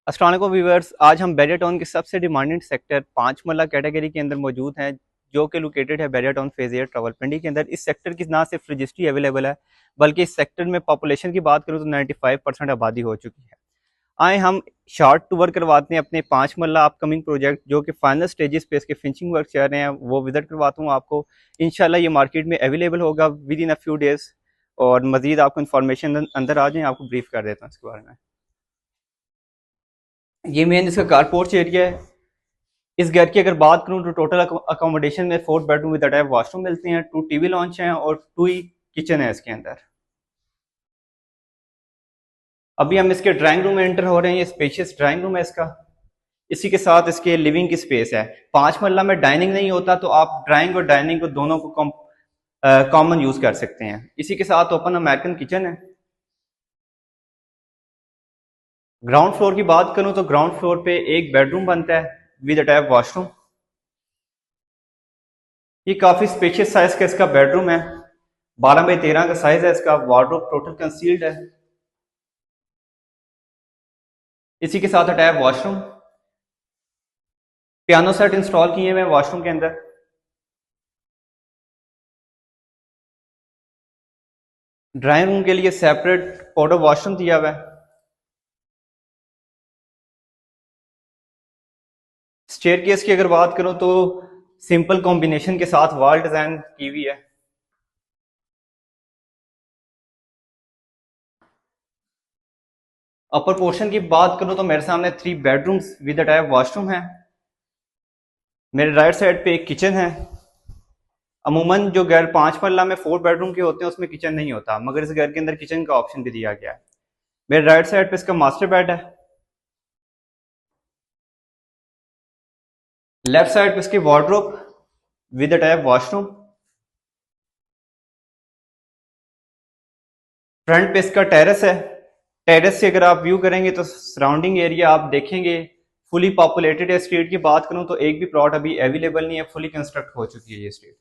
अस्सलाम वालेकुम व्यूअर्स, आज हम बैरिया टाउन के सबसे डिमांडेड सेक्टर 5 मरला कैटेगरी के अंदर मौजूद हैं, जो कि लोकेटेड है Bahria town phase eight Rawalpindi के अंदर। इस सेक्टर की ना सिर्फ रजिस्ट्री अवेलेबल है, बल्कि इस सेक्टर में पॉपुलेशन की बात करूँ तो 95% आबादी हो चुकी है। आए हम शॉर्ट टूर करवाते हैं अपने 5 मरला अपकमिंग प्रोजेक्ट, जो कि फाइनल स्टेजेस पे इसके फिनिशिंग वर्क चल रहे हैं, वो विजिट करवाता हूँ आपको। इंशाल्लाह ये मार्केट में अवेलेबल होगा with in a few days. और मजीद आपको इन्फॉर्मेशन अंदर आ जाए, आपको ब्रीफ कर देता हूँ इसके बारे में। ये मेन इसका कार पोर्च एरिया है। इस घर की अगर बात करूं तो टोटल अकोमोडेशन में 4 बेडरूम विद अटैच वॉशरूम मिलते हैं, 2 टीवी लॉन्च हैं और 2 ही किचन है इसके अंदर। अभी हम इसके ड्राइंग रूम में एंटर हो रहे हैं। ये स्पेशियस ड्राइंग रूम है इसका। इसी के साथ इसके लिविंग की स्पेस है। 5 मरला में डाइनिंग नहीं होता, तो आप ड्राइंग और डाइनिंग को दोनों को कॉमन यूज कर सकते हैं। इसी के साथ ओपन अमेरिकन किचन है। ग्राउंड फ्लोर की बात करूं तो ग्राउंड फ्लोर पे एक बेडरूम बनता है विद अटैच वॉशरूम। ये काफी स्पेशियस साइज का इसका बेडरूम है। 12 बाई 13 का साइज है इसका। वार्डरोब टोटल कंसील्ड है। इसी के साथ attach washroom. Piano set install किए हुए हैं वॉशरूम के अंदर। ड्राइंग रूम के लिए सेपरेट पॉडो वॉशरूम दिया हुआ है। स्टेयरकेस की अगर बात करूं तो सिंपल कॉम्बिनेशन के साथ वॉल डिजाइन की हुई है। अपर पोर्शन की बात करूं तो मेरे सामने 3 बेडरूम्स विद अटैच वॉशरूम है। मेरे राइट साइड पे एक किचन है। अमूमन जो घर 5 मरला में 4 बेडरूम के होते हैं उसमें किचन नहीं होता, मगर इस घर के अंदर किचन का ऑप्शन भी दिया गया है। मेरे राइट साइड पे इसका मास्टर बेड है। लेफ्ट साइड पे इसकी wardrobe with attach washroom. Front पे इसका टेरेस है। टेरेस से अगर आप व्यू करेंगे तो सराउंडिंग एरिया आप देखेंगे फुली पॉपुलेटेड है। स्ट्रीट की बात करूं तो एक भी प्लॉट अभी अवेलेबल नहीं है, फुली कंस्ट्रक्ट हो चुकी है ये स्ट्रीट।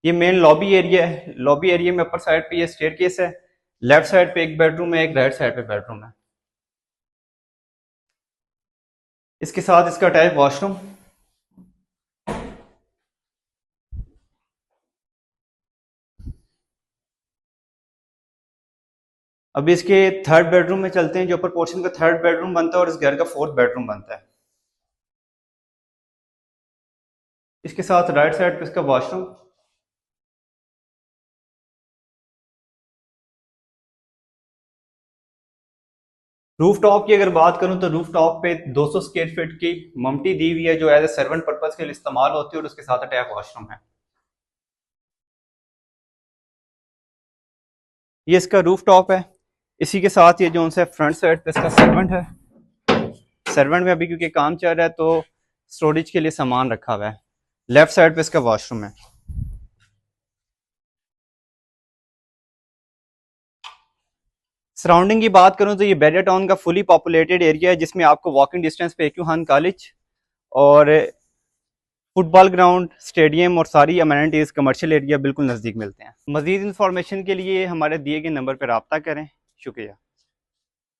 ये मेन लॉबी एरिया है। लॉबी एरिया में अपर साइड पे ये स्टेयरकेस है। लेफ्ट साइड पे एक बेडरूम है, एक राइट साइड पे बेडरूम है। इसके साथ इसका अटैच वॉशरूम। अभी इसके थर्ड बेडरूम में चलते हैं, जो ऊपर पोर्शन का थर्ड बेडरूम बनता है और इस घर का फोर्थ बेडरूम बनता है। इसके साथ राइट साइड पे इसका वॉशरूम। रूफ टॉप की अगर बात करूं तो रूफ टॉप पे 200 स्क्वायर फीट की ममटी दी हुई है, जो एज ए सर्वेंट पर्पज के लिए इस्तेमाल होती है, और उसके साथ अटैच वॉशरूम है। ये इसका रूफ टॉप है। इसी के साथ ये जो उनसे फ्रंट साइड पे इसका सर्वेंट है। सर्वेंट में अभी क्योंकि काम चल रहा है तो स्टोरेज के लिए सामान रखा हुआ है। लेफ्ट साइड पे इसका वॉशरूम है। सराउंडिंग की बात करूं तो ये बैरिया टाउन का फुली पॉपुलेटेड एरिया है, जिसमें आपको वॉकिंग डिस्टेंस पे एक्यू खान कॉलेज और फुटबॉल ग्राउंड, स्टेडियम और सारी अमेनिटीज कमर्शियल एरिया बिल्कुल नज़दीक मिलते हैं। मजीद इंफॉर्मेशन के लिए हमारे दिए गए नंबर पर रब्ता करें। शुक्रिया।